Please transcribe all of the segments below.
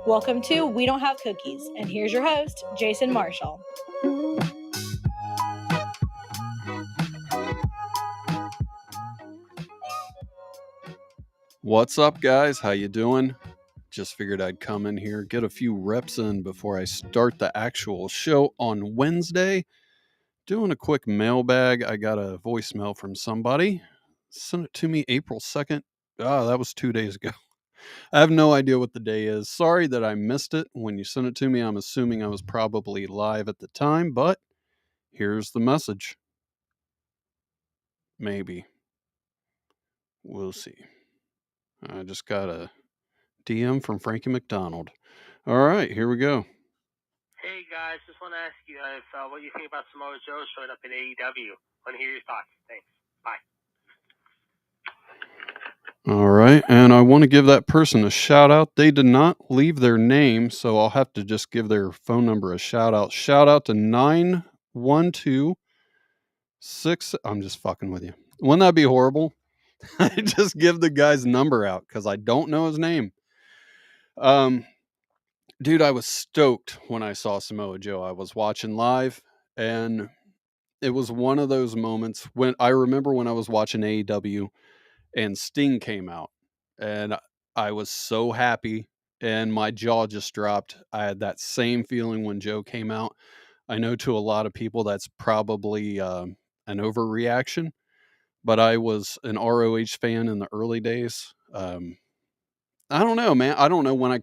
Welcome to We Don't Have Cookies, and here's your host, Jason Marshall. What's up, guys? How you doing? Just figured I'd come in here, get a few reps in before I start the actual show on Wednesday. Doing a quick mailbag. I got a voicemail from somebody. Sent it to me April 2nd. That was 2 days ago. I have no idea what the day is. Sorry that I missed it. When you sent it to me, I'm assuming I was probably live at the time, but here's the message. Maybe. We'll see. I just got a DM from Frankie McDonald. All right, here we go. Hey guys, just want to ask you guys what you think about Samoa Joe showing up in AEW. Want to hear your thoughts. Thanks. Bye. All right, and I want to give that person a shout out. They did not leave their name, so I'll have to just give their phone number a shout out. Shout out to 9126. I'm just fucking with you. Wouldn't that be horrible? I just give the guy's number out because I don't know his name. Dude, I was stoked when I saw Samoa Joe. I was watching live, and it was one of those moments when I remember when I was watching AEW and Sting came out, and I was so happy and my jaw just dropped. I had that same feeling when Joe came out. I know to a lot of people that's probably an overreaction, but I was an ROH fan in the early days. I don't know, man. I don't know when I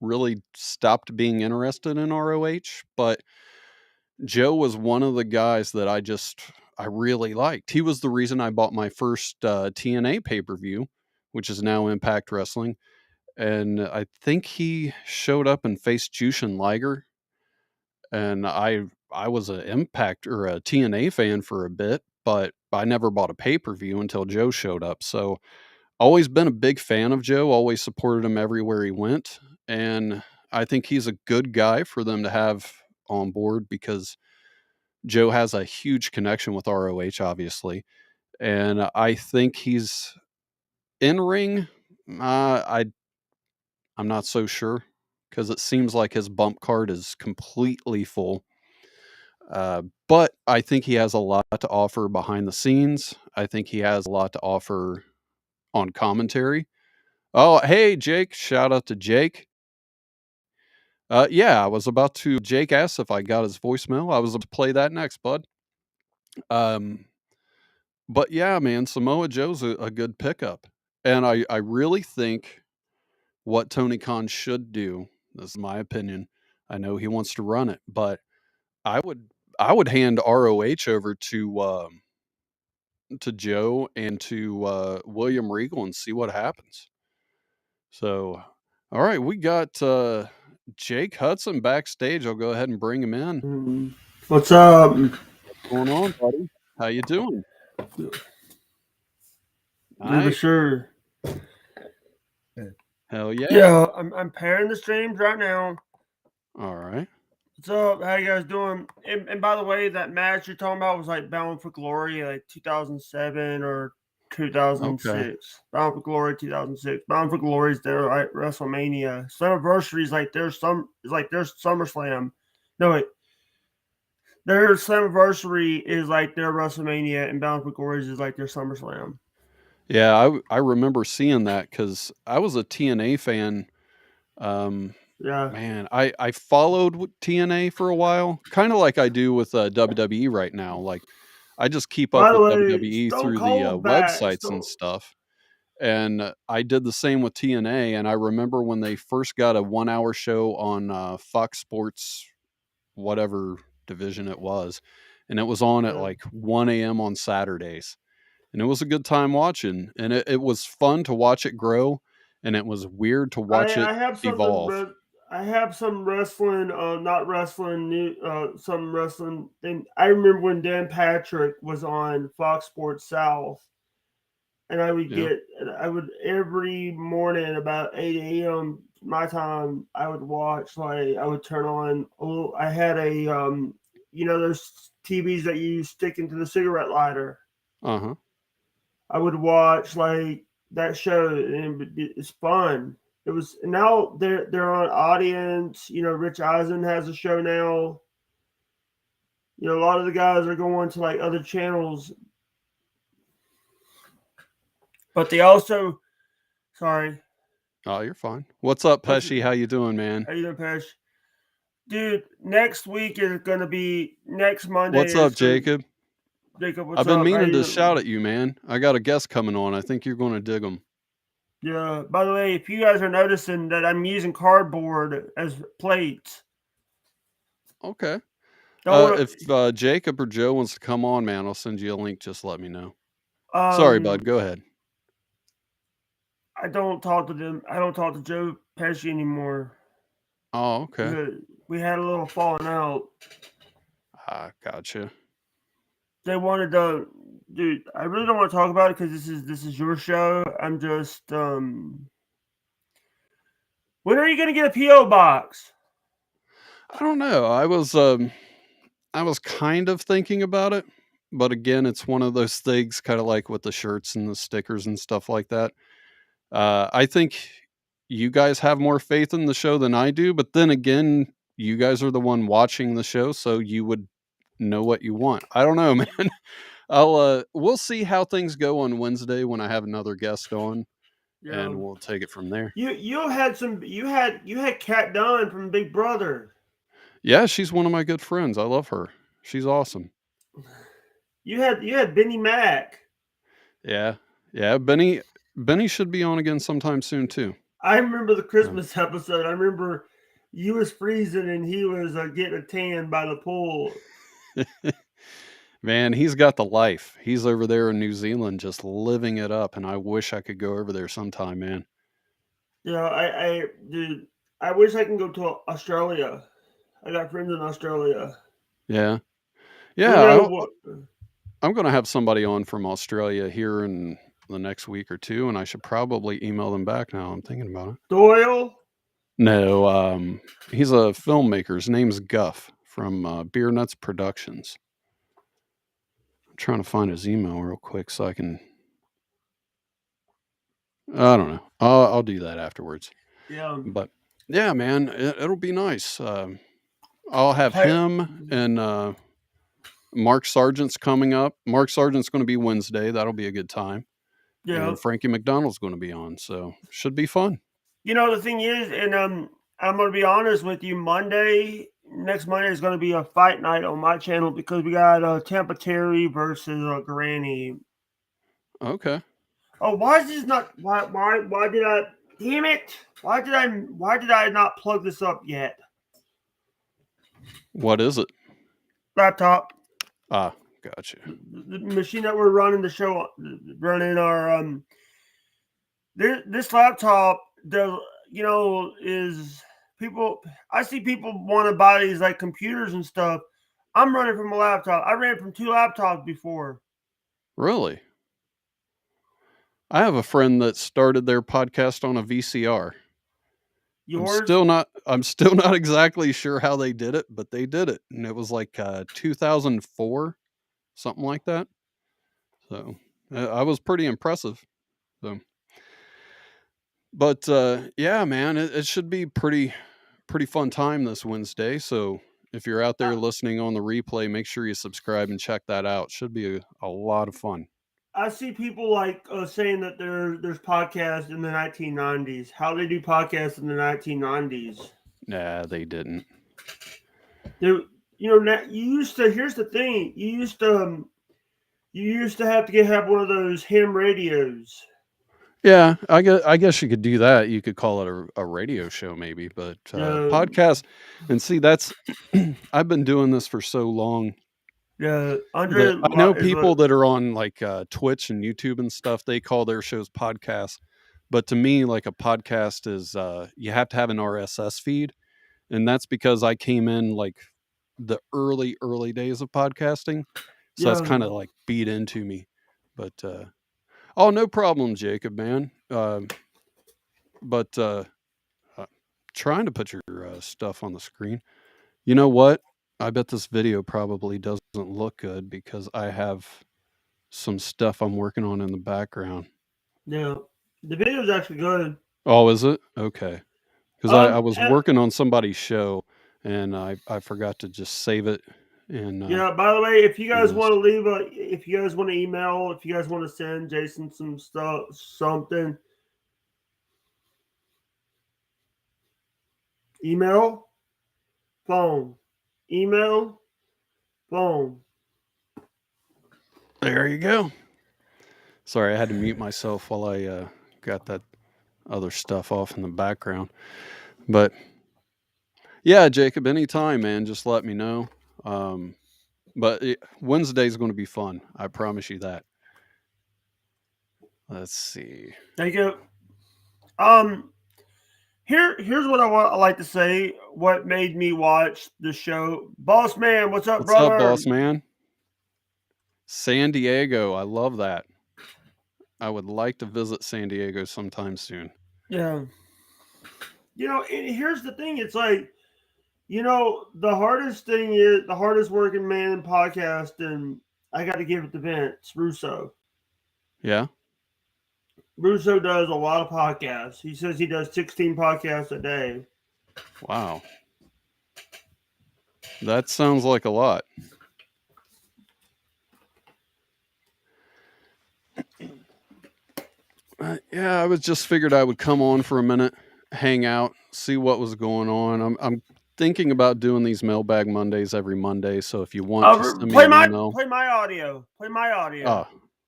really stopped being interested in ROH, but Joe was one of the guys that I really liked. He was the reason I bought my first TNA pay-per-view, which is now Impact Wrestling. And I think he showed up and faced Jushin Liger. And I was an Impact or a TNA fan for a bit, but I never bought a pay-per-view until Joe showed up. So always been a big fan of Joe, always supported him everywhere he went. And I think he's a good guy for them to have on board because Joe has a huge connection with ROH, obviously, and I think he's in ring. I'm not so sure because it seems like his bump card is completely full. But I think he has a lot to offer behind the scenes. I think he has a lot to offer on commentary. Oh, hey, Jake! Shout out to Jake. Yeah, I was about to. Jake asked if I got his voicemail. I was about to play that next, bud. But yeah, man, Samoa Joe's a good pickup. And I really think what Tony Khan should do, this is my opinion. I know he wants to run it, but I would hand ROH over to Joe and to William Regal and see what happens. So all right, we got Jake Hudson backstage. I'll go ahead and bring him in. What's up? What's going on, buddy? How you doing? For sure. Hell yeah. Yeah, I'm pairing the streams right now. All right. What's up? How you guys doing? And by the way, that match you're talking about was like Bound for Glory, like 2007 or 2006. Okay. Bound for Glory 2006. Bound for Glory is their like WrestleMania. Slammiversary is like their SummerSlam. No wait. Their Slammiversary is like their WrestleMania, and Bound for Glory is like their SummerSlam. Yeah, I remember seeing that because I was a TNA fan. Yeah. Man, I followed TNA for a while, kind of like I do with WWE right now. Like, I just keep up By the with way, WWE Stone through the Cold back. websites and stuff. And I did the same with TNA. And I remember when they first got a 1 hour show on Fox Sports, whatever division it was, and it was on at like 1 a.m. on Saturdays. And it was a good time watching, and it was fun to watch it grow, and it was weird to watch it evolve. I have some wrestling, not wrestling, some wrestling thing. I remember when Dan Patrick was on Fox Sports South, and I would every morning about 8 a.m. my time, I would watch, like, I would turn on, I had a, those TVs that you stick into the cigarette lighter. Uh-huh. I would watch like that show, and it's fun. It was now they're on Audience. Rich Eisen has a show now. A lot of the guys are going to like other channels, but they also, sorry. Oh, you're fine. What's up, Pesci? How you doing, man? How you doing, Pesh? Dude, next week is gonna be next Monday. What's up, Jacob? Jacob, what's I've been up? meaning to shout at you, man. I got a guest coming on. I think you're going to dig them. Yeah. By the way, if you guys are noticing that I'm using cardboard as plates. Okay. If Jacob or Joe wants to come on, man, I'll send you a link. Just let me know. Sorry, bud. Go ahead. I don't talk to them. I don't talk to Joe Pesci anymore. Oh, okay. We had a little falling out. Gotcha. They wanted to, dude. I really don't want to talk about it because this is your show. I'm just when are you gonna get a PO box? I don't know. I was kind of thinking about it, but again, it's one of those things, kind of like with the shirts and the stickers and stuff like that. I think you guys have more faith in the show than I do, but then again, you guys are the one watching the show, so you would know what you want. I don't know, man. We'll see how things go on Wednesday when I have another guest on, and we'll take it from there. You had Kat Dunn from Big Brother. Yeah, she's one of my good friends. I love her. She's awesome. You had Benny Mac. Yeah. Benny should be on again sometime soon too. I remember the Christmas episode. I remember you was freezing and he was getting a tan by the pool. Man, he's got the life. He's over there in New Zealand just living it up, and I wish I could go over there sometime, man. Yeah, dude, I wish I can go to Australia. I got friends in Australia. Yeah. I'm going to have somebody on from Australia here in the next week or two, and I should probably email them back now. I'm thinking about it. Doyle? No, he's a filmmaker. His name's Guff from Beer Nuts Productions. I'm trying to find his email real quick so I can. I don't know. I'll do that afterwards. Yeah. But yeah, man, it'll be nice. I'll have him and Mark Sargent's coming up. Mark Sargent's going to be Wednesday. That'll be a good time. Yeah. And Frankie McDonald's going to be on, so should be fun. The thing is, and I'm going to be honest with you, next Monday is going to be a fight night on my channel because we got Tampa Terry versus Granny. Okay. Oh, why is this not? Why did I? Damn it! Why did I not plug this up yet? What is it? Laptop. Gotcha. The machine that we're running the show, running our this laptop, is people. I see people want to buy these like computers and stuff. I'm running from a laptop. I ran from 2 laptops before. Really? I have a friend that started their podcast on a VCR. Yours? I'm still not exactly sure how they did it, but they did it, and it was like 2004, something like that. So I was pretty impressive. So, but yeah, man, it should be pretty fun time this Wednesday. So if you're out there listening on the replay, make sure you subscribe and check that out. Should be a lot of fun. I see people like saying that there's podcasts in the 1990s. How they do podcasts in the 1990s? Nah, they didn't. You used to. Here's the thing. You used to have to have one of those ham radios. Yeah, I guess you could do that. You could call it a radio show, maybe, but podcast. And see, that's I've been doing this for so long. Yeah, I know people that are on like Twitch and YouTube and stuff. They call their shows podcasts, but to me, like a podcast is you have to have an RSS feed, and that's because I came in like the early days of podcasting, so that's kind of like beat into me. But oh, no problem, Jacob, man. But trying to put your stuff on the screen. You know what? I bet this video probably doesn't look good because I have some stuff I'm working on in the background. Yeah, the video is actually good. Oh, is it? Okay. Because I was And- working on somebody's show, and I forgot to just save it. And yeah. By the way, if you guys missed. want to leave if you guys want to email, if you guys want to send Jason some stuff, something, email, phone, email, phone. There you go. Sorry, I had to mute myself while I got that other stuff off in the background. But yeah, Jacob, anytime, man, just let me know. But Wednesday's going to be fun. I promise you that. Let's see. Thank you. Here's what I like to say. What made me watch the show, Boss Man? What's up, What's brother? up, boss man? San Diego. I love that. I would like to visit San Diego sometime soon. Yeah. And here's the thing. It's like, the hardest thing is the hardest working man in podcasting. I got to give it to Vince Russo. Yeah. Russo does a lot of podcasts. He says he does 16 podcasts a day. Wow. That sounds like a lot. Yeah, I was just figured I would come on for a minute, hang out, see what was going on. I'm thinking about doing these Mailbag Mondays every Monday. So if you want to send me an email, play my audio.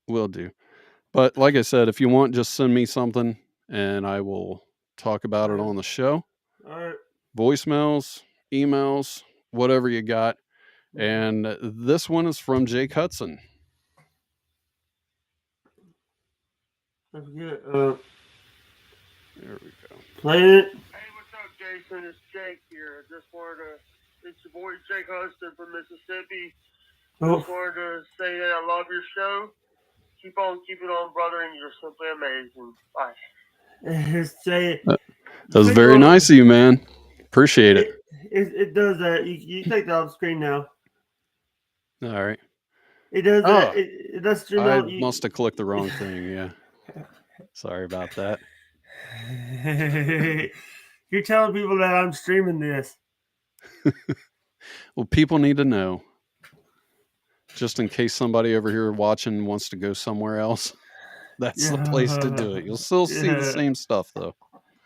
will do. But like I said, if you want, just send me something and I will talk about it on the show. All right. Voicemails, emails, whatever you got. And this one is from Jake Hudson. I forget. There we go. Play it. Hey, what's up, Jason? It's Jake here. Just wanted to, it's your boy Jake Hudson from Mississippi. Just wanted to say that I love your show. Keep on keeping on, brother, and you're simply amazing. Bye. That was very nice of you, man. Appreciate it. It does that. You take that off the screen now. All right. It does that. It does stream I out. must have clicked the wrong thing. Yeah. Sorry about that. You're telling people that I'm streaming this. Well, people need to know. Just in case somebody over here watching wants to go somewhere else, that's the place to do it. You'll still see the same stuff, though.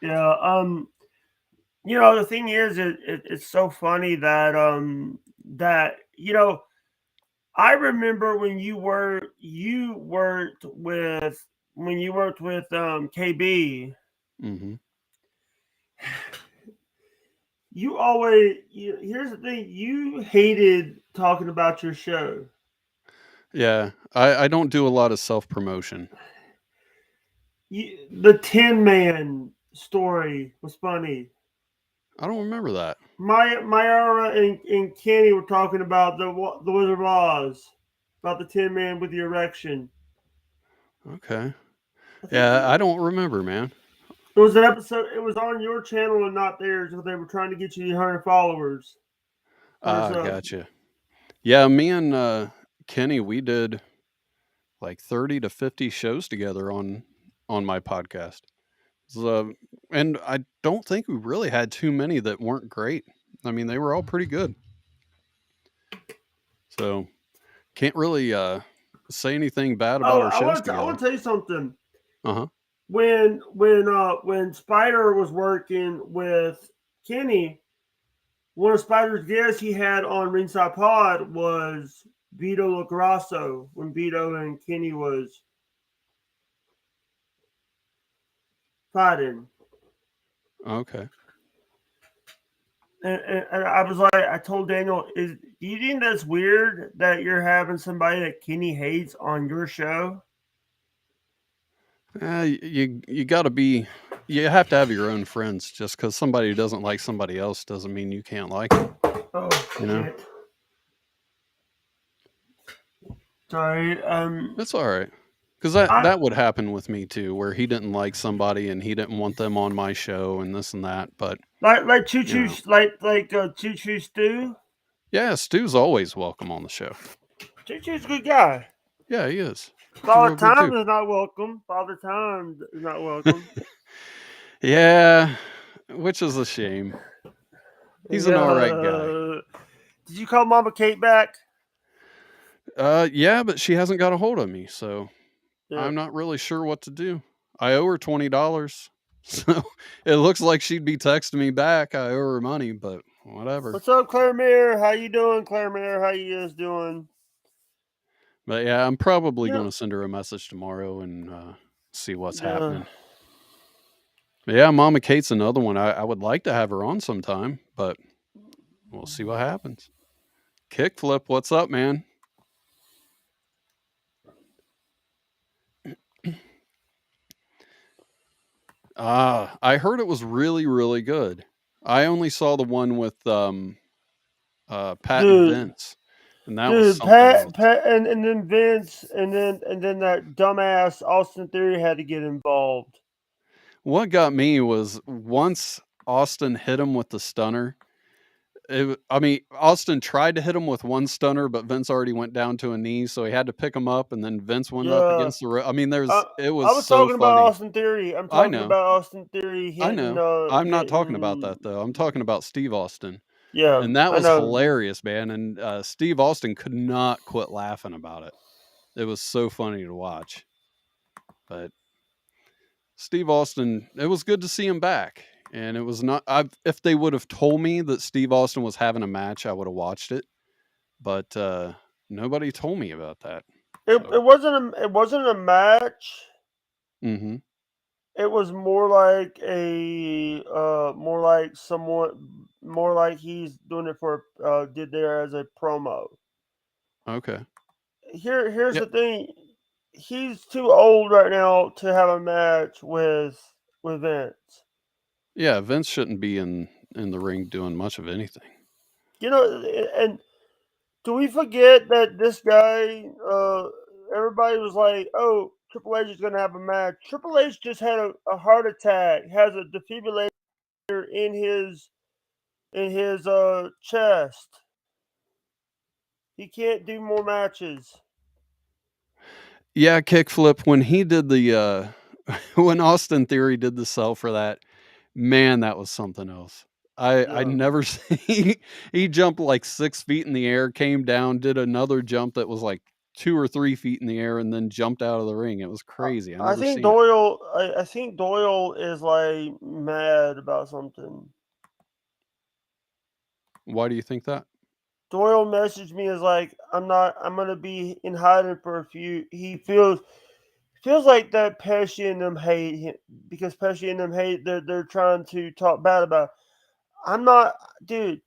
Yeah. The thing is, it's so funny that I remember when you worked with KB. Mm-hmm. You always here's the thing, you hated talking about your show. Yeah, I don't do a lot of self-promotion. The Tin Man story was funny. I don't remember that. Myra and Kenny were talking about the Wizard of Oz, about the Tin Man with the erection. Okay. Yeah, I don't remember, man. It was an episode. It was on your channel and not theirs. They were trying to get you 100 followers. Gotcha. Yeah, me and Kenny, we did like 30 to 50 shows together on my podcast. And I don't think we really had too many that weren't great. I mean, they were all pretty good. So can't really say anything bad about our shows together. I want to tell you something. Uh-huh. When Spider was working with Kenny, one of Spider's guests he had on Ringside Pod was Vito LaGrasso when Vito and Kenny was fighting. Okay. And I was like, I told Daniel, do you think that's weird that you're having somebody that Kenny hates on your show? You got to be, you have to have your own friends. Just because somebody doesn't like somebody else doesn't mean you can't like them. Oh, you know? Shit. Sorry. That's all right. Because that would happen with me too, where he didn't like somebody and he didn't want them on my show and this and that. But like Choo Choo, Choo Choo Stu. Yeah, Stu's always welcome on the show. Choo Choo's a good guy. Yeah, he is. Father Time is not welcome. Yeah, which is a shame. He's an all right guy. Did you call Mama Kate back? Yeah, but she hasn't got a hold of me, so Yeah. I'm not really sure what to do. I owe her $20, so it looks like she'd be texting me back. I owe her money, but whatever. What's up, Claire Mayer? How you doing, Claire Mayer? How you guys doing? But yeah, I'm probably Yeah. going to send her a message tomorrow and see what's Yeah. happening. But yeah, Mama Kate's another one. I would like to have her on sometime, but we'll see what happens. Kickflip, what's up, man? I heard it was really, really good. I only saw the one with Pat and Vince, and that was something else. Pat, and then Vince, and then that dumbass Austin Theory had to get involved. What got me was once Austin hit him with the stunner. Austin tried to hit him with one stunner, but Vince already went down to a knee, so he had to pick him up, and then Vince went up Yeah. against the rope. It I was was so talking about funny. Austin Theory. I'm I talking know, about Austin Theory I hitting. know. I'm not talking about hitting. that though. I'm talking about Steve Austin. Yeah, And that I was know. hilarious, man. And Steve Austin could not quit laughing about it. It was so funny to watch. But Steve Austin, it was good to see him back. And it was not. If they would have told me that Steve Austin was having a match, I would have watched it. But nobody told me about that. It wasn't a match. Mm-hmm. It was more like more like he's doing it for did there as a promo. Okay. Here's Yep. the thing. He's too old right now to have a match with Vince. Yeah, Vince shouldn't be in the ring doing much of anything. You know, and do we forget that this guy? Everybody was like, "Oh, Triple H is going to have a match." Triple H just had a heart attack. Has a defibrillator in his chest. He can't do more matches. Yeah, kickflip. When he did the when Austin Theory did the sell for that, man, that was something else. I Yeah. never see he jumped like 6 feet in the air, came down, did another jump that was like 2 or 3 feet in the air, and then jumped out of the ring. It was crazy. I I never think seen it. Doyle. I think Doyle is like mad about something. Why do you think that? Doyle messaged me as like, I'm gonna be in hiding for a few. He feels like that Pesci and them hate him because Pesci and them hate. They're trying to talk bad about. I'm not, dude.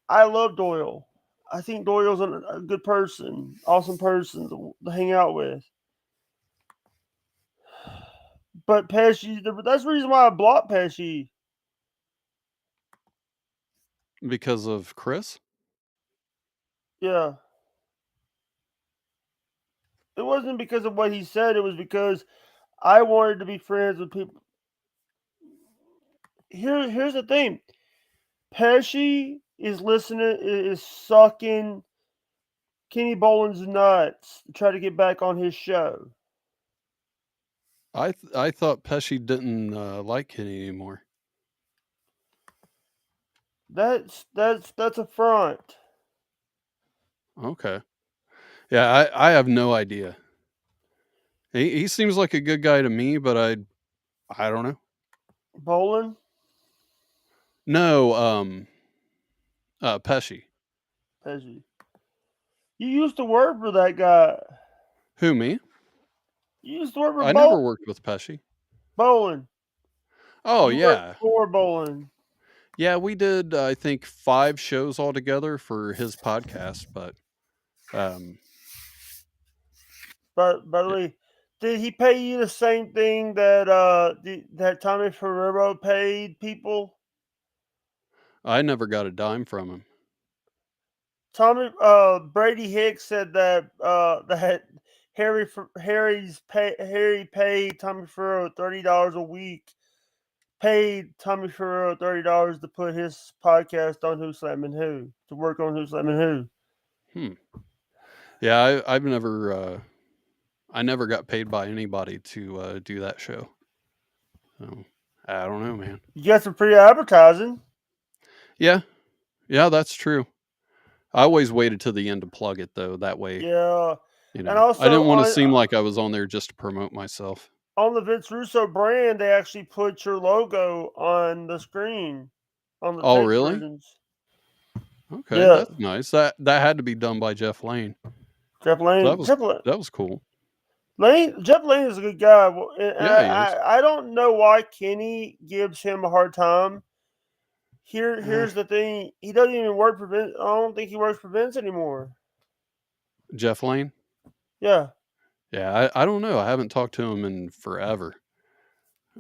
I love Doyle. I think Doyle's a good person, awesome person to hang out with. But Pesci, that's the reason why I blocked Pesci. Because of Chris? Yeah. It wasn't because of what he said. It was because I wanted to be friends with people. Here's the thing. Pesci is sucking Kenny Boland's nuts to try to get back on his show. I thought Pesci didn't like Kenny anymore. That's a front. Okay. Yeah, I have no idea. He seems like a good guy to me, but I don't know. Boland? No, Pesci. Pesci. You used to work for that guy. Who, me? You used to work for I never worked with Pesci. Boland. Oh, You yeah. worked for Boland. Yeah, we did, I think, 5 shows altogether for his podcast, but But by the way, did he pay you the same thing that that Tommy Ferrero paid people? I never got a dime from him. Brady Hicks said that that Harry paid Tommy Ferrero $30 a week. Paid Tommy Ferrero $30 to put his podcast on Who's Slamming Who, to work on Who's Slamming Who. Yeah, I've never I never got paid by anybody to do that show. So I don't know, man. You got some free advertising. Yeah, that's true. I always waited to the end to plug it, though. That way, Yeah. you And know, I also didn't want to seem like I was on there just to promote myself. on the Vince Russo brand, they actually put your logo on the screen on the Oh, tape really? versions. Okay, Yeah. that's nice. That had to be done by Jeff Lane. Jeff So Lane. that was cool. Jeff Lane is a good guy. And Yeah, he is. I don't know why Kenny gives him a hard time. Eh, Here's the thing. He doesn't even work for Vince. I don't think he works for Vince anymore. Jeff Lane? Yeah. Yeah, I don't know. I haven't talked to him in forever.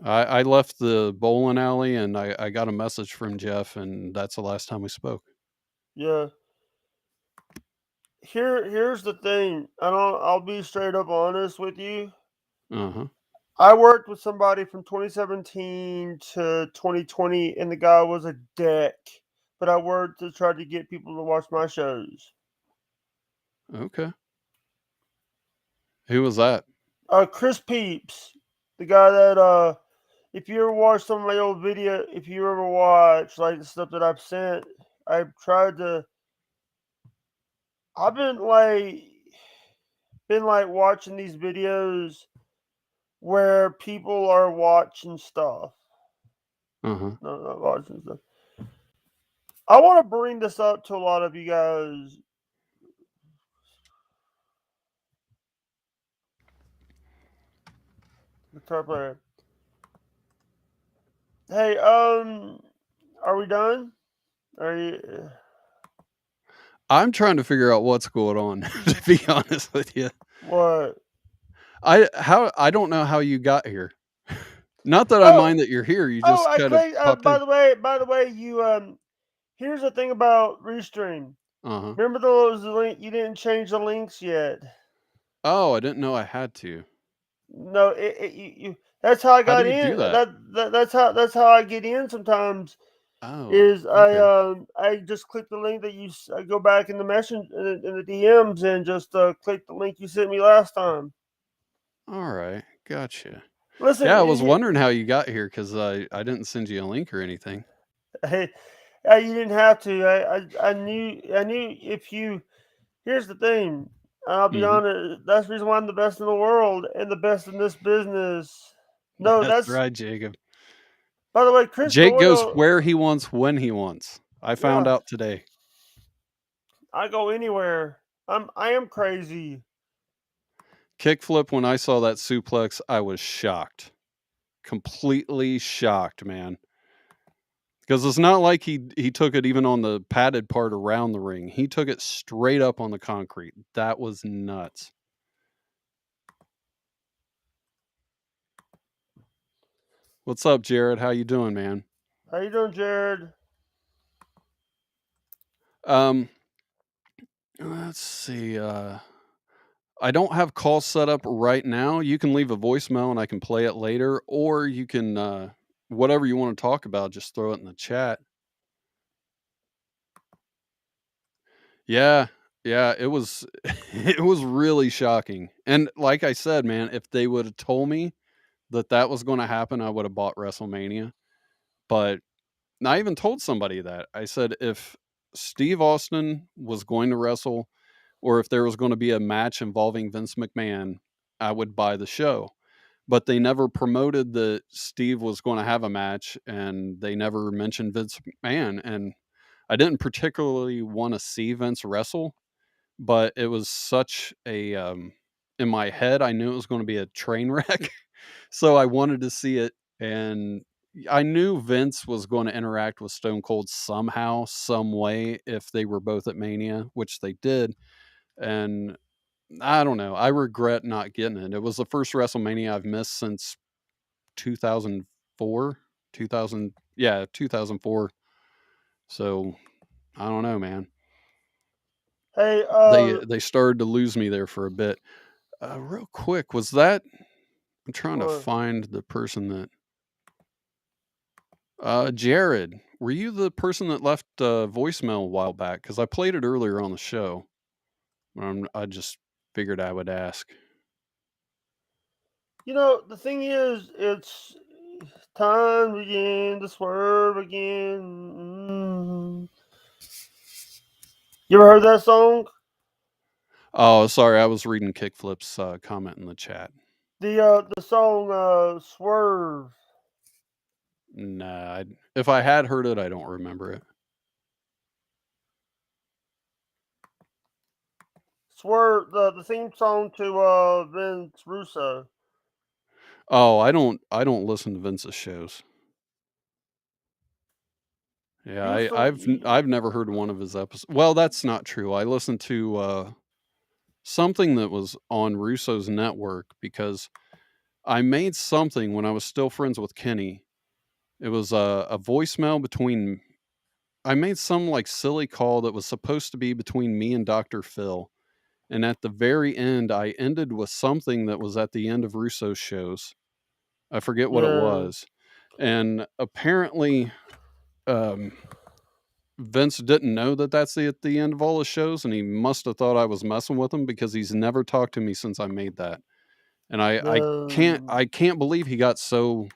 I left the bowling alley and I got a message from Jeff, and that's the last time we spoke. Yeah. Here's the thing. I'll be straight up honest with you. Uh-huh. I worked with somebody from 2017 to 2020, and the guy was a dick. But I worked to try to get people to watch my shows. Okay. Who was that? Chris Peeps, the guy that if you ever watch some of my old video, if you ever watch like the stuff that I've sent, I've tried to. I've been watching these videos where people are watching stuff. Uh-huh. No, not watching stuff. I want to bring this up to a lot of you guys. Guitar player. Hey, are we done? Are you? I'm trying to figure out what's going on, to be honest with you. What? I don't know how you got here. Not that I Oh, mind that you're here. You oh! just I kind of clicked. popped in. By the way, you. Here's the thing about Restream. Uh-huh. Remember those link? You didn't change the links yet. Oh, I didn't know I had to. No, you. That's how I How do got you do in. that? That's how I get in sometimes. Oh, Is okay. I just click the link that I go back in the message in the DMs and just click the link you sent me last time. All right. Gotcha. Listen, Yeah, I was wondering how you got here because I didn't send you a link or anything. hey, you didn't have to. I knew if you. Here's the thing. I'll be Mm-hmm. honest. That's the reason why I'm the best in the world and the best in this business. No, That's that's. right, Jacob. By the way, Chris Jake goes Doyle. where he wants when he wants. I found Yeah, out today. I go anywhere. I am crazy. Kickflip, when I saw that suplex, I was shocked. Completely shocked, man. Because it's not like he took it even on the padded part around the ring. He took it straight up on the concrete. That was nuts. What's up, Jared? How you doing, man? How you doing, Jared? Let's see. I don't have calls set up right now. You can leave a voicemail and I can play it later, or you can whatever you want to talk about, just throw it in the chat. Yeah, it was it was really shocking. And like I said, man, if they would have told me that was going to happen, I would have bought WrestleMania. But I even told somebody that. I said if Steve Austin was going to wrestle or if there was going to be a match involving Vince McMahon, I would buy the show. But they never promoted that Steve was going to have a match and they never mentioned Vince McMahon. And I didn't particularly want to see Vince wrestle, but it was such a in my head I knew it was going to be a train wreck. So I wanted to see it, and I knew Vince was going to interact with Stone Cold somehow, some way if they were both at Mania, which they did. And I don't know, I regret not getting it. It was the first WrestleMania I've missed since 2004, 2004. So I don't know, man. Hey, They started to lose me there for a bit. Real quick, was that? I'm trying to what? find the person that. Jared, were you the person that left voicemail a while back? Because I played it earlier on the show. I just figured I would ask. You know, the thing is, Time begin to swerve again. You ever heard that song? Oh, sorry, I was reading Kickflip's comment in the chat. The song Swerve. Nah, if I had heard it, I don't remember it. Swerve, the theme song to Vince Russo. Oh, I don't listen to Vince's shows. Yeah, I've never heard one of his episodes. Well, that's not true. I listened to something that was on Russo's network because I made something when I was still friends with Kenny. It was a voicemail between. I made some like silly call that was supposed to be between me and Dr. Phil. And at the very end, I ended with something that was at the end of Russo's shows. I forget what it was. And apparently, Vince didn't know that that's at the end of all his shows, and he must have thought I was messing with him because he's never talked to me since I made that. And I can't believe he got so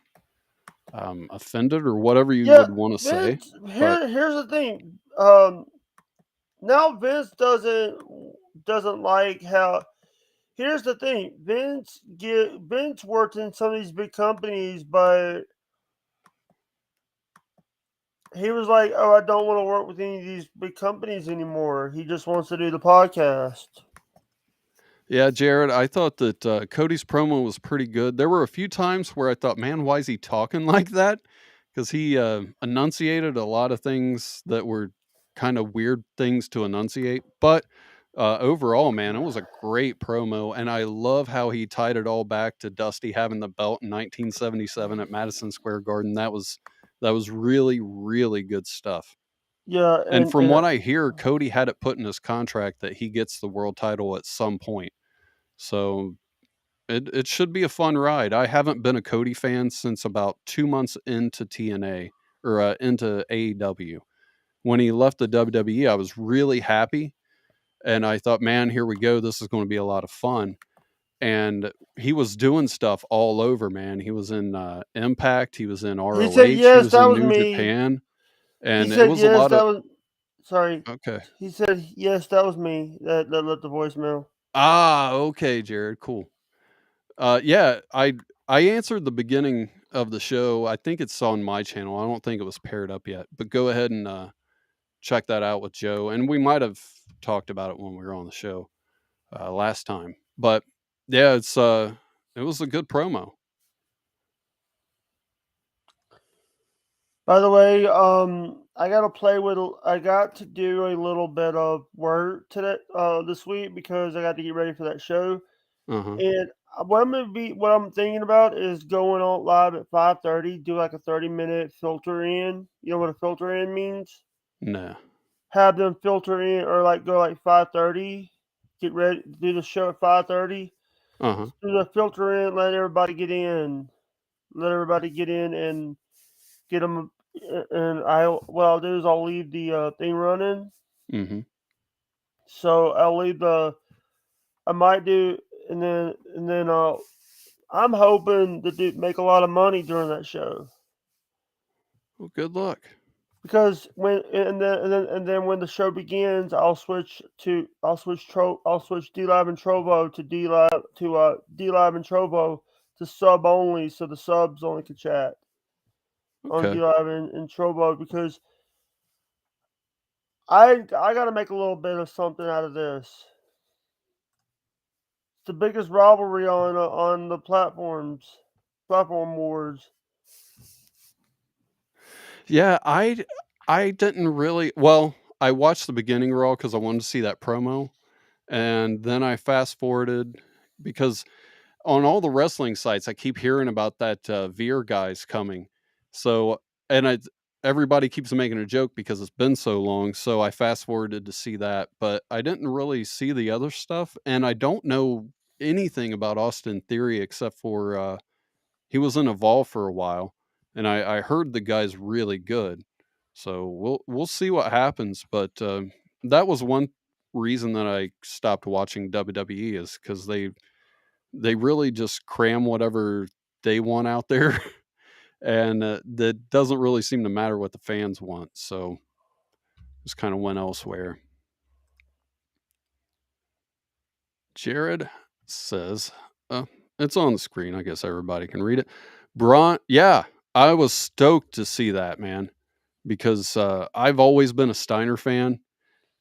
offended or whatever you would want to say. Here's the thing. Now Vince doesn't like how. Here's the thing. Vince worked in some of these big companies, but he was like, "Oh, I don't want to work with any of these big companies anymore. He just wants to do the podcast." Yeah, Jared, I thought that Cody's promo was pretty good. There were a few times where I thought, man, why is he talking like that? Because he enunciated a lot of things that were kind of weird things to enunciate. But overall, man, it was a great promo. And I love how he tied it all back to Dusty having the belt in 1977 at Madison Square Garden. That was really, really good stuff. Yeah, And from what I hear, Cody had it put in his contract that he gets the world title at some point. So it should be a fun ride. I haven't been a Cody fan since about 2 months into TNA or into AEW. When he left the WWE, I was really happy, and I thought, man, here we go. This is going to be a lot of fun. And he was doing stuff all over, man. He was in Impact. He was in ROH. He said, "Yes, he was that in was New me." Japan. And He it said, was a "Yes, lot that of. was." Sorry. Okay. He said, "Yes, that was me." That left the voicemail. Ah, okay, Jared. Cool. Yeah, I answered the beginning of the show. I think it's on my channel. I don't think it was paired up yet, but go ahead and check that out with Joe. And we might have talked about it when we were on the show last time. But yeah, it was a good promo. By the way, I got to do a little bit of work today, this week because I got to get ready for that show. Uh-huh. And what I'm thinking about is going on live at 5:30, do like a 30-minute filter in. You know what a filter in means? No. Have them filter in, or like go like 5:30, get ready, do the show at 5:30. Uh-huh. Do the filter in, let everybody get in, and get them. And what I'll do is I'll leave the thing running. Mm-hmm. So I'll leave I might do, and then I'm hoping to make a lot of money during that show. Well, good luck. Because and then when the show begins, I'll switch D Live and Trovo to D Live and Trovo to sub only, so the subs only can chat on D Okay. Live and Trovo, because I got to make a little bit of something out of this. It's the biggest rivalry on the platform wars. Yeah, I didn't really. Well, I watched the beginning Raw because I wanted to see that promo, and then I fast forwarded because on all the wrestling sites I keep hearing about that Veer guy's coming. So and everybody keeps making a joke because it's been so long. So I fast forwarded to see that, but I didn't really see the other stuff, and I don't know anything about Austin Theory except for he was in Evolve for a while, and I heard the guy's really good. So we'll see what happens. But that was one reason that I stopped watching WWE is because they really just cram whatever they want out there. and that doesn't really seem to matter what the fans want. So just kind of went elsewhere. Jared says, it's on the screen. I guess everybody can read it. Braun, yeah, I was stoked to see that, man, because I've always been a Steiner fan,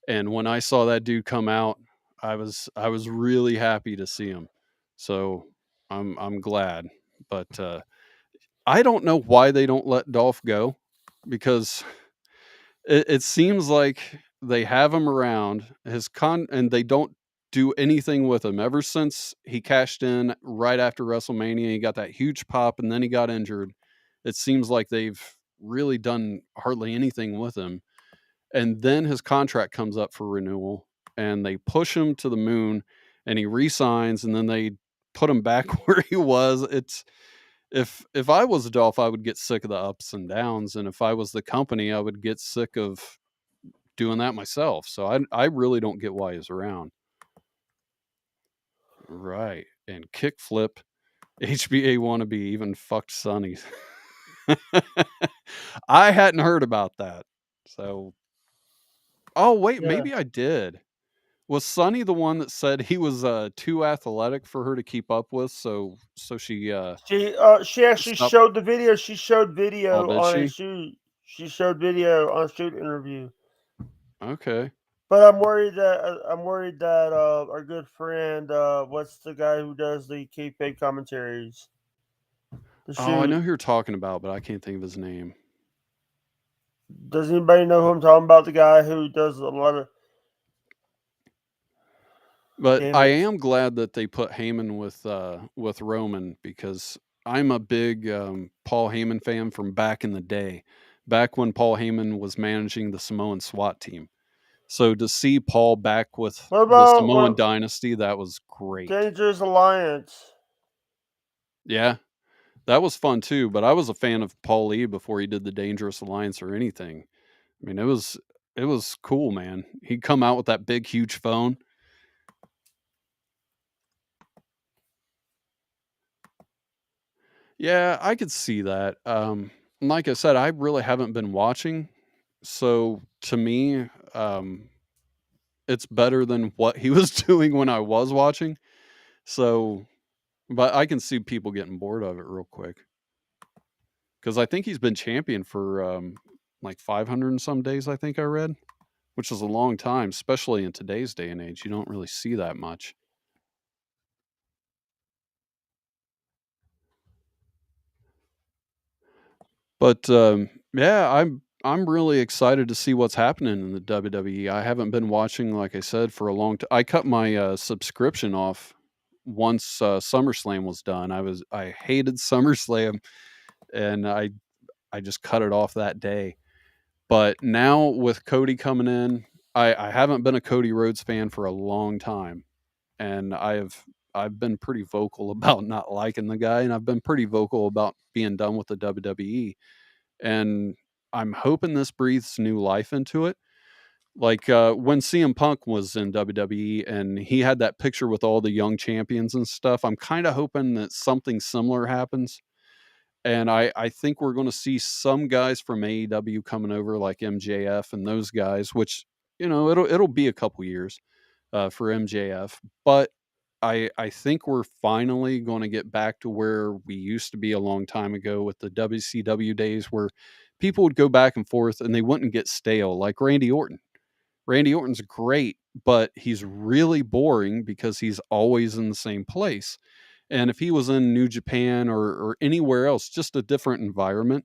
and when I saw that dude come out, I was really happy to see him. So I'm glad, but I don't know why they don't let Dolph go, because it seems like they have him around and they don't do anything with him ever since he cashed in right after WrestleMania. He got that huge pop and then he got injured. It seems like they've really done hardly anything with him. And then his contract comes up for renewal and they push him to the moon and he resigns and then they put him back where he was. It's if I was Dolph, I would get sick of the ups and downs, and if I was the company, I would get sick of doing that myself. So I really don't get why he's around. Right. And kickflip, HBA wannabe even fucked Sonny. I hadn't heard about that. So oh wait, Yeah. maybe I did. Was Sonny the one that said he was too athletic for her to keep up with? So she She actually stopped. showed the video. She showed Oh, video did on a she? shoot. She showed video on a shoot interview. Okay. But I'm worried that our good friend, what's the guy who does the kayfabe commentaries? The Oh, I know shoot. who you're talking about, but I can't think of his name. Does anybody know who I'm talking about? The guy who does a lot of. But Damn I it! am glad that they put Heyman with Roman, because I'm a big Paul Heyman fan from back in the day, back when Paul Heyman was managing the Samoan SWAT team. So to see Paul back with What the about Samoan what dynasty, that was great. Dangerous Alliance? Yeah, that was fun too. But I was a fan of Paul Lee before he did the Dangerous Alliance or anything. I mean, it was cool, man. He'd come out with that big, huge phone. Yeah, I could see that. Like I said, I really haven't been watching, so to me, it's better than what he was doing when I was watching. So, but I can see people getting bored of it real quick, because I think he's been champion for like 500 and some days. I think I read, which is a long time, especially in today's day and age. You don't really see that much. But yeah, I'm really excited to see what's happening in the WWE. I haven't been watching, like I said, for a long time. I cut my subscription off once SummerSlam was done. I hated SummerSlam, and I just cut it off that day. But now with Cody coming in, I haven't been a Cody Rhodes fan for a long time, and I've been pretty vocal about not liking the guy, and I've been pretty vocal about being done with the WWE, and I'm hoping this breathes new life into it. Like when CM Punk was in WWE and he had that picture with all the young champions and stuff, I'm kind of hoping that something similar happens. And I think we're going to see some guys from AEW coming over, like MJF and those guys, which, it'll be a couple years for MJF, but I think we're finally going to get back to where we used to be a long time ago with the WCW days, where people would go back and forth and they wouldn't get stale, like Randy Orton. Randy Orton's great, but he's really boring because he's always in the same place. And if he was in New Japan or anywhere else, just a different environment,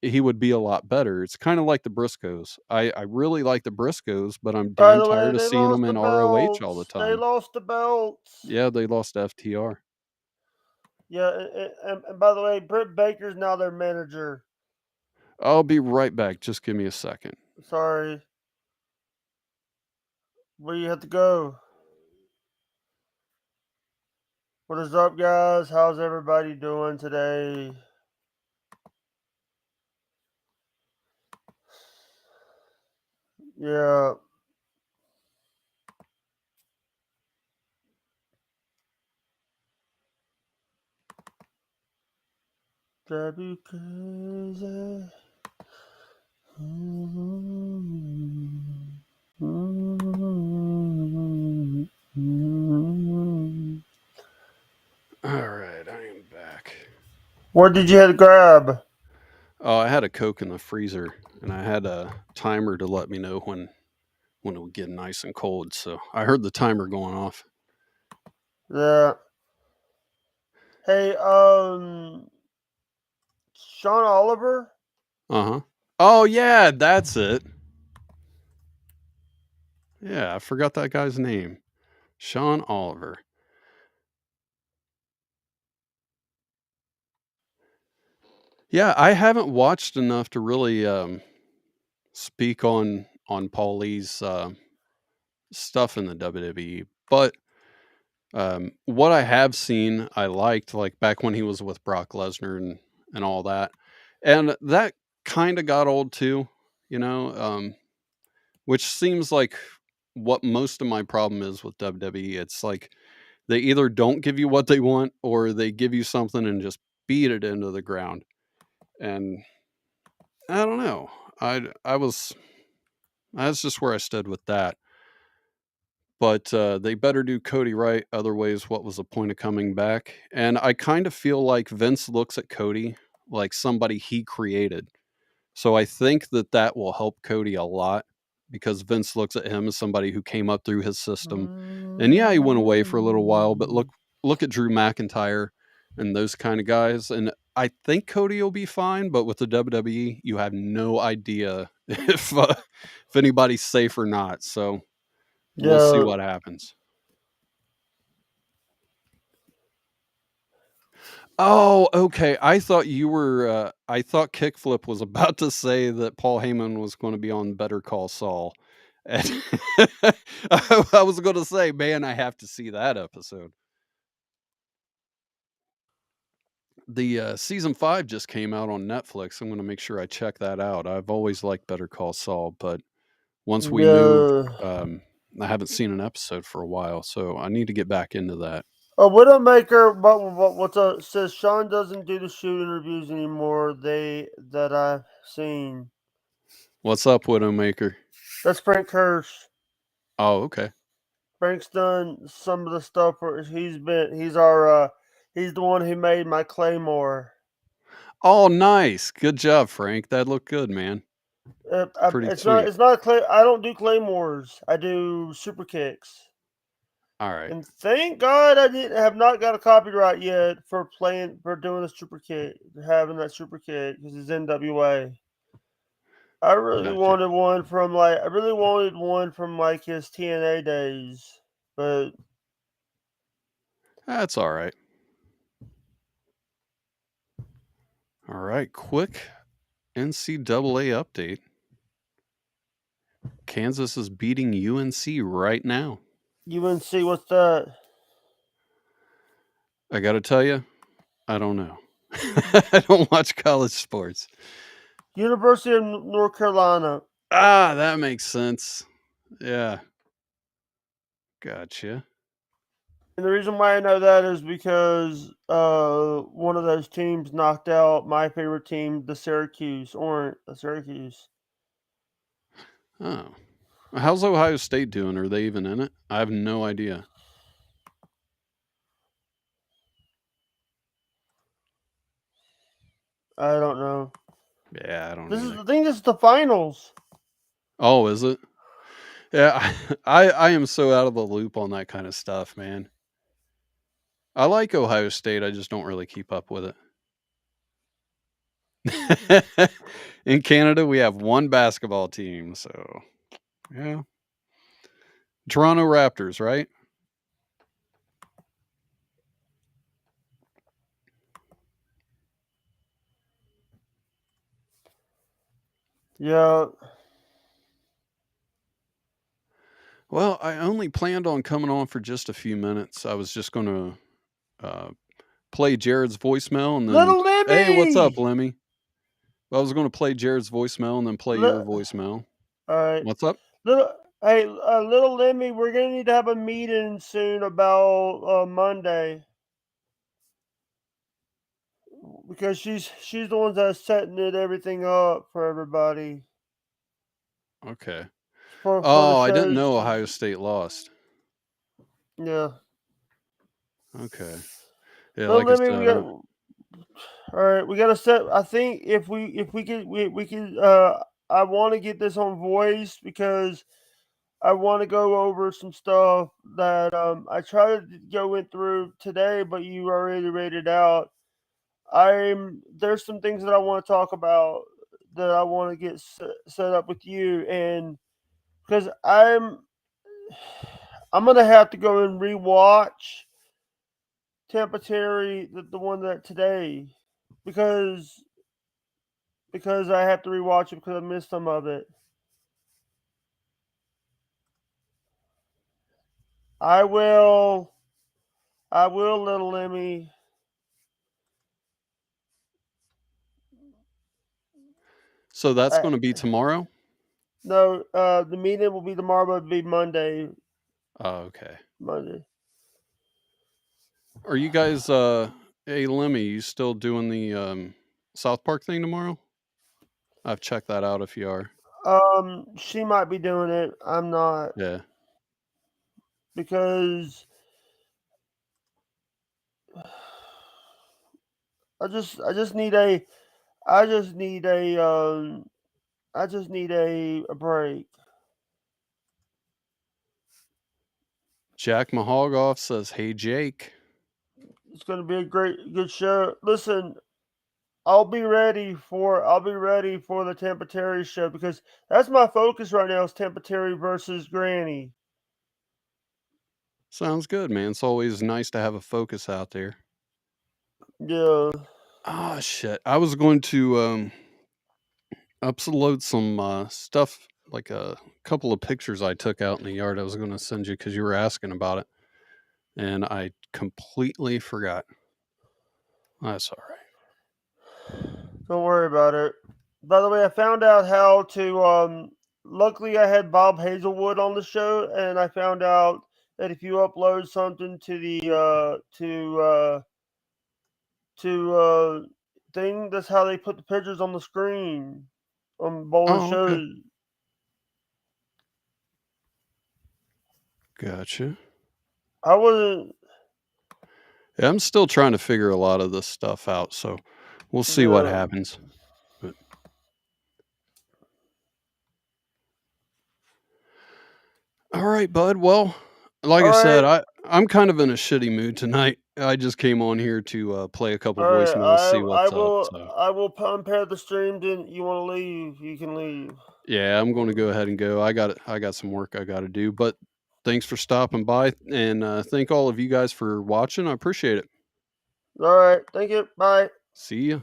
he would be a lot better. It's kind of like the Briscoes. I really like the Briscoes, but I'm By damn the way, tired of they seeing them lost the in ROH all the belts. They time. lost the belts. Yeah, they lost to FTR. Yeah, and by the way, Britt Baker's now their manager. I'll be right back. Just give me a second. Sorry. Where you have to go? What is up, guys? How's everybody doing today? Yeah. drive you crazy. All right, I am back. What did you have to grab? Oh, I had a Coke in the freezer, and I had a timer to let me know when it would get nice and cold. So I heard the timer going off. Yeah. Hey, Sean Oliver? Uh-huh. Oh, yeah, that's it. Yeah, I forgot that guy's name. Sean Oliver. Yeah, I haven't watched enough to really speak on Paul Lee's stuff in the WWE, but what I have seen, I liked, like back when he was with Brock Lesnar and all that, and that kind of got old too, you know, which seems like what most of my problem is with WWE. It's like they either don't give you what they want, or they give you something and just beat it into the ground. And I don't know. That's just where I stood with that. But they better do Cody right. Otherwise, what was the point of coming back? And I kind of feel like Vince looks at Cody like somebody he created. So I think that will help Cody a lot, because Vince looks at him as somebody who came up through his system. And yeah, he went away for a little while, but look at Drew McIntyre and those kind of guys. And I think Cody will be fine, but with the WWE, you have no idea if anybody's safe or not. So we'll see what happens. Oh, okay. I thought you were. I thought Kickflip was about to say that Paul Heyman was going to be on Better Call Saul, and I was going to say, man, I have to see that episode. The season 5 just came out on Netflix. I'm going to make sure I check that out. I've always liked Better Call Saul, but once we moved, I haven't seen an episode for a while, so I need to get back into that. Widowmaker, what's up? Says Sean doesn't do the shoot interviews anymore. That I've seen. What's up, Widowmaker? That's Frank Hirsch. Oh, okay. Frank's done some of the stuff where he's the one who made my Claymore. Oh, nice. Good job, Frank. That looked good, man. Pretty sweet. It's not I don't do Claymores. I do super kicks. All right. And thank God I have not got a copyright yet for doing the super kick, having that super kick, because it's NWA. I really wanted one from like his TNA days, but that's all right. All right, quick NCAA update. Kansas is beating UNC right now. UNC, what's that? I got to tell you, I don't know. I don't watch college sports. University of North Carolina. Ah, that makes sense. Yeah. Gotcha. And the reason why I know that is because one of those teams knocked out my favorite team, the Syracuse. Oh. How's Ohio State doing? Are they even in it? I have no idea. I don't know. Yeah, I don't I think this is the finals. Oh, is it? Yeah, I am so out of the loop on that kind of stuff, man. I like Ohio State. I just don't really keep up with it. In Canada, we have one basketball team, so yeah. Toronto Raptors, right? Yeah. Well, I only planned on coming on for just a few minutes. I was just going to play Jared's voicemail and then, Little Lemmy! Hey, what's up, Lemmy? I was going to play Jared's voicemail and then play your voicemail. All right. What's up? Little Lemmy, we're going to need to have a meeting soon about Monday. because she's the one that's setting everything up for everybody. Okay. For Oh, the I didn't shows. know Ohio State lost. Yeah. Okay. Yeah, So like I let me. said, All right, we gotta set. I think if we could. I want to get this on voice because I want to go over some stuff that I tried to go through today, but you already read it out. There's some things that I want to talk about that I want to get set up with you, and because I'm gonna have to go and rewatch Tampa Terry, the one that today, because I have to rewatch it because I missed some of it. I will, little Emmy. so that's going to be tomorrow? No, the meeting will be tomorrow, but it'll be Monday. Oh, okay. Monday. Are you guys, hey, Lemmy, you still doing the South Park thing tomorrow? I've checked that out if you are. She might be doing it. I'm not. Yeah. Because I just need a break. Jack Mahogoff says, "Hey Jake." It's gonna be a good show. Listen, I'll be ready for the Tampa Terry show because that's my focus right now is Tampa Terry versus Granny. Sounds good, man. It's always nice to have a focus out there. Yeah. Oh shit. I was going to upload some stuff, like a couple of pictures I took out in the yard. I was going to send you because you were asking about it, and I completely forgot. That's all right. Don't worry about it. By the way, I found out how to. Luckily, I had Bob Hazelwood on the show, and I found out that if you upload something to the thing, that's how they put the pictures on the screen on both Oh, okay. shows. Gotcha. I wasn't. Yeah, I'm still trying to figure a lot of this stuff out, so we'll see what happens. But all right, bud. Well, like I said, I'm kind of in a shitty mood tonight. I just came on here to play a couple All right, voicemails, see what's up. So I will unpair the stream. Then you want to leave, you can leave. yeah, I'm going to go ahead and go. I got some work I got to do. But thanks for stopping by, and thank all of you guys for watching. I appreciate it. All right, thank you. Bye. See ya.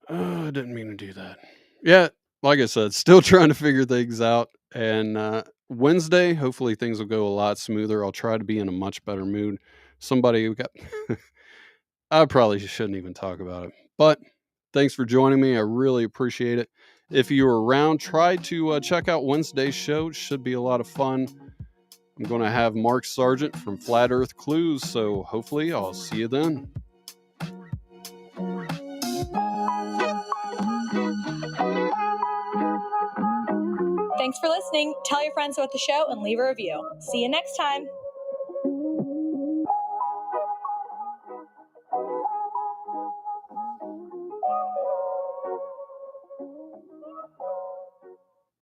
I didn't mean to do that. Yeah, like I said, still trying to figure things out. And Wednesday, hopefully things will go a lot smoother. I'll try to be in a much better mood. Somebody who got I probably shouldn't even talk about it. But thanks for joining me. I really appreciate it. If you're around, try to check out Wednesday's show. It should be a lot of fun. I'm going to have Mark Sargent from Flat Earth Clues, so hopefully I'll see you then. Thanks for listening. Tell your friends about the show and leave a review. See you next time.